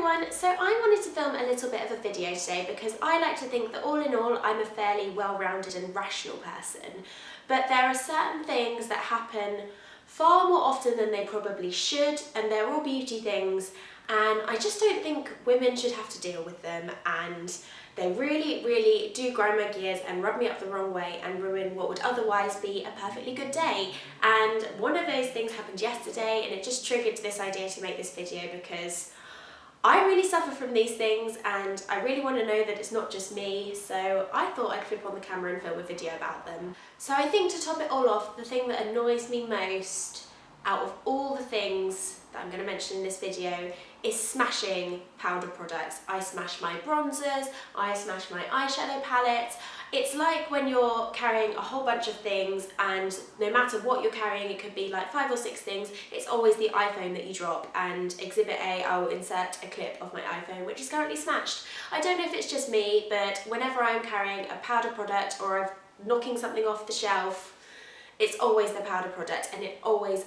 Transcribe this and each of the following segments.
everyone, so I wanted to film a little bit of a video today because I like to think that all in all I'm a fairly well-rounded and rational person, but there are certain things that happen far more often than they probably should, and they're all beauty things, and I just don't think women should have to deal with them, and they really do grind my gears and rub me up the wrong way and ruin what would otherwise be a perfectly good day. And one of those things happened yesterday, and it just triggered this idea to make this video because I really suffer from these things and I really want to know that it's not just me, so I thought I'd flip on the camera and film a video about them. So I think to top it all off, the thing that annoys me most out of all the things that I'm going to mention in this video is smashing powder products. I smash my bronzers, I smash my eyeshadow palettes. It's like when you're carrying a whole bunch of things, and no matter what you're carrying, it could be like 5 or 6 things, it's always the iPhone that you drop, and exhibit A, I'll insert a clip of my iPhone which is currently smashed. I don't know if it's just me, but whenever I'm carrying a powder product or I'm knocking something off the shelf, it's always the powder product, and it always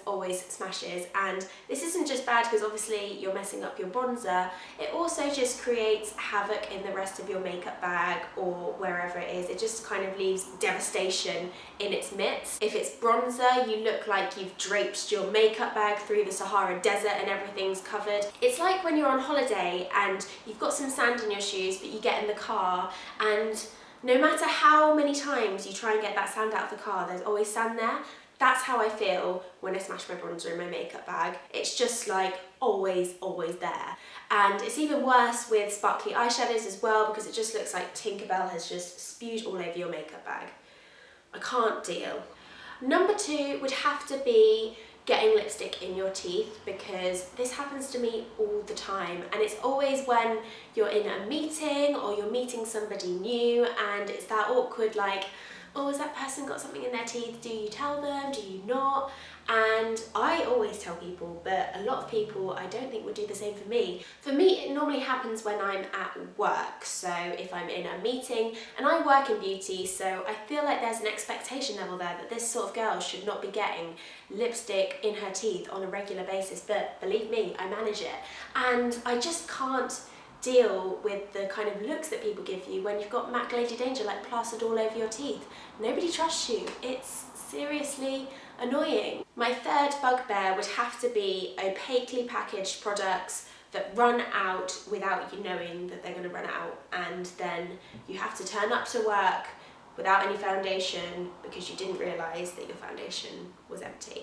smashes. And this isn't just bad because obviously you're messing up your bronzer, it also just creates havoc in the rest of your makeup bag or wherever it is. It just kind of leaves devastation in its midst. If it's bronzer, you look like you've draped your makeup bag through the Sahara Desert and everything's covered. It's like when you're on holiday and you've got some sand in your shoes, but you get in the car and no matter how many times you try and get that sand out of the car, there's always sand there. That's how I feel when I smash my bronzer in my makeup bag. It's just like always there. And it's even worse with sparkly eyeshadows as well, because it just looks like Tinkerbell has just spewed all over your makeup bag. I can't deal. Number 2 would have to be getting lipstick in your teeth, because this happens to me all the time, and it's always when you're in a meeting or you're meeting somebody new and it's that awkward like, oh, has that person got something in their teeth? Do you tell them? Do you not? And I always tell people, but a lot of people I don't think would do the same for me. For me, it normally happens when I'm at work. So if I'm in a meeting, and I work in beauty, so I feel like there's an expectation level there that this sort of girl should not be getting lipstick in her teeth on a regular basis, but believe me, I manage it. And I just can't deal with the kind of looks that people give you when you've got MAC Lady Danger like plastered all over your teeth. Nobody trusts you. It's seriously annoying. My third bugbear would have to be opaquely packaged products that run out without you knowing that they're going to run out, and then you have to turn up to work without any foundation because you didn't realise that your foundation was empty.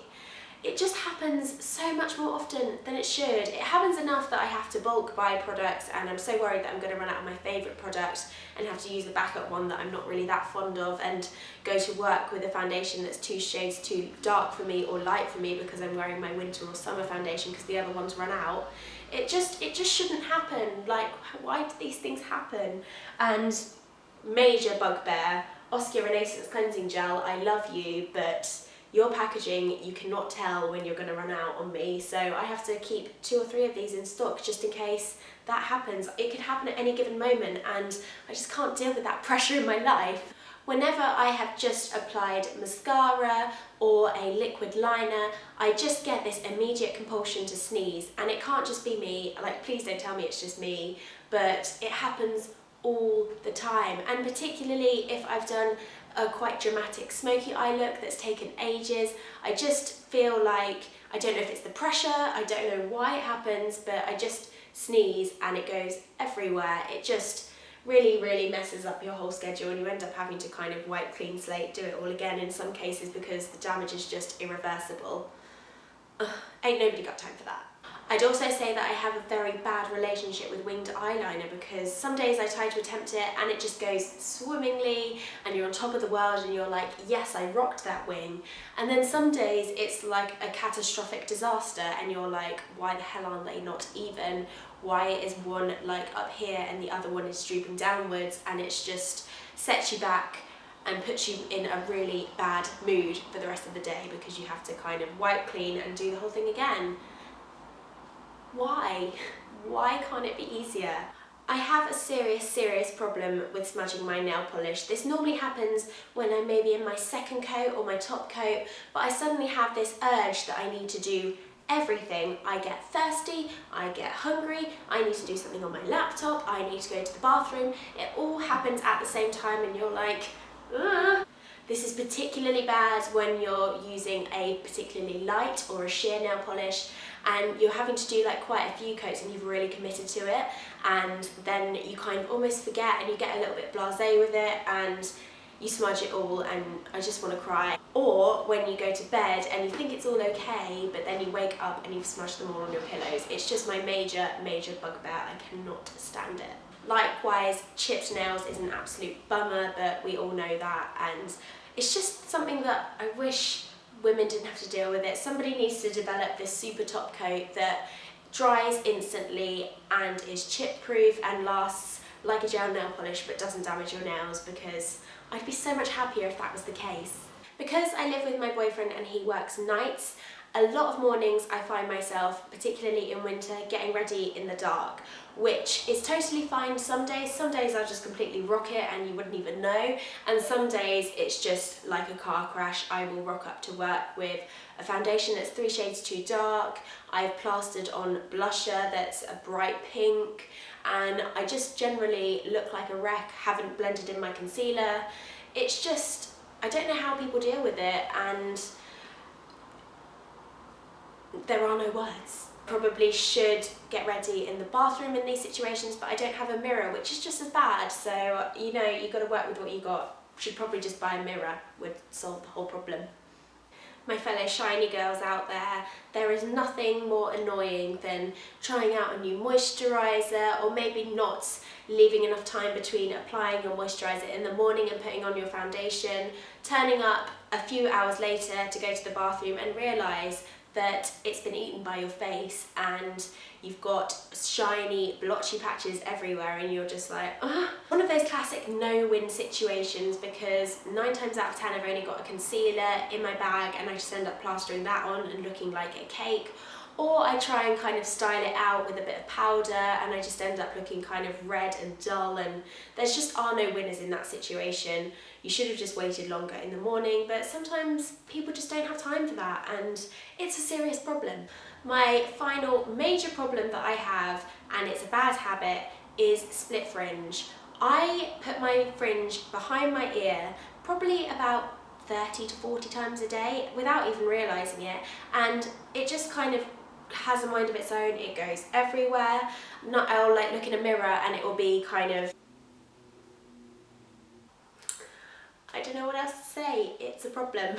It just happens so much more often than it should. It happens enough that I have to bulk buy products, and I'm so worried that I'm going to run out of my favourite product and have to use a backup one that I'm not really that fond of, and go to work with a foundation that's 2 shades too dark for me or light for me because I'm wearing my winter or summer foundation because the other ones run out. It just shouldn't happen. Like, why do these things happen? And major bugbear, Oscar Renaissance Cleansing Gel, I love you, but your packaging, you cannot tell when you're going to run out on me, so I have to keep 2 or 3 of these in stock just in case that happens. It could happen at any given moment, and I just can't deal with that pressure in my life. Whenever I have just applied mascara or a liquid liner, I just get this immediate compulsion to sneeze, and it can't just be me. Like, please don't tell me it's just me, but it happens all the time, and particularly if I've done a quite dramatic smoky eye look that's taken ages. I just feel like, I don't know if it's the pressure, I don't know why it happens, but I just sneeze and it goes everywhere. It just really messes up your whole schedule, and you end up having to kind of wipe clean slate, do it all again in some cases because the damage is just irreversible. Ain't nobody got time for that. I'd also say that I have a very bad relationship with winged eyeliner, because some days I try to attempt it and it just goes swimmingly and you're on top of the world and you're like, yes, I rocked that wing. And then some days it's like a catastrophic disaster and you're like, why the hell aren't they not even? Why is one like up here and the other one is drooping downwards? And it's just sets you back and puts you in a really bad mood for the rest of the day because you have to kind of wipe clean and do the whole thing again. Why? Why can't it be easier? I have a serious problem with smudging my nail polish. This normally happens when I'm maybe in my second coat or my top coat, but I suddenly have this urge that I need to do everything. I get thirsty, I get hungry, I need to do something on my laptop, I need to go to the bathroom. It all happens at the same time and you're like, ugh. This is particularly bad when you're using a particularly light or a sheer nail polish and you're having to do like quite a few coats and you've really committed to it, and then you kind of almost forget and you get a little bit blasé with it and you smudge it all and I just want to cry. Or when you go to bed and you think it's all okay, but then you wake up and you've smudged them all on your pillows. It's just my major bugbear. I cannot stand it. Likewise, chipped nails is an absolute bummer, but we all know that, and it's just something that I wish women didn't have to deal with it. Somebody needs to develop this super top coat that dries instantly and is chip proof and lasts like a gel nail polish but doesn't damage your nails, because I'd be so much happier if that was the case. Because I live with my boyfriend and he works nights, a lot of mornings I find myself, particularly in winter, getting ready in the dark, which is totally fine some days. Some days I'll just completely rock it and you wouldn't even know, and some days it's just like a car crash. I will rock up to work with a foundation that's 3 shades too dark, I've plastered on blusher that's a bright pink, and I just generally look like a wreck, haven't blended in my concealer. It's just, I don't know how people deal with it, and there are no words. Probably should get ready in the bathroom in these situations, but I don't have a mirror, which is just as bad, so you know, you got to work with what you got. Should probably just buy a mirror, would solve the whole problem. My fellow shiny girls out there is nothing more annoying than trying out a new moisturiser, or maybe not leaving enough time between applying your moisturiser in the morning and putting on your foundation, turning up a few hours later to go to the bathroom and realise that it's been eaten by your face and you've got shiny blotchy patches everywhere and you're just like, ugh. One of those classic no-win situations, because 9 times out of 10 I've only got a concealer in my bag and I just end up plastering that on and looking like a cake, or I try and kind of style it out with a bit of powder and I just end up looking kind of red and dull, and there's just are no winners in that situation. You should have just waited longer in the morning, but sometimes people just don't have time for that and it's a serious problem. My final major problem that I have, and it's a bad habit, is split fringe. I put my fringe behind my ear probably about 30 to 40 times a day without even realising it, and it just kind of has a mind of its own. It goes everywhere. I'll like look in a mirror and it will be kind of, I don't know what else to say, it's a problem.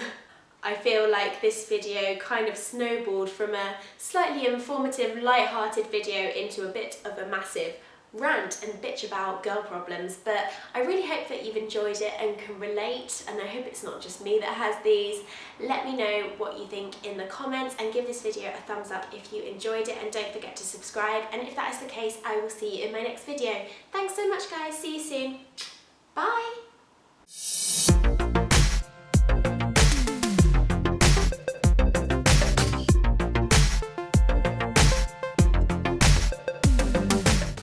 I feel like this video kind of snowballed from a slightly informative, light-hearted video into a bit of a massive rant and bitch about girl problems, but I really hope that you've enjoyed it and can relate, and I hope it's not just me that has these. Let me know what you think in the comments and give this video a thumbs up if you enjoyed it, and don't forget to subscribe, and if that is the case I will see you in my next video. Thanks so much guys, see you soon, bye!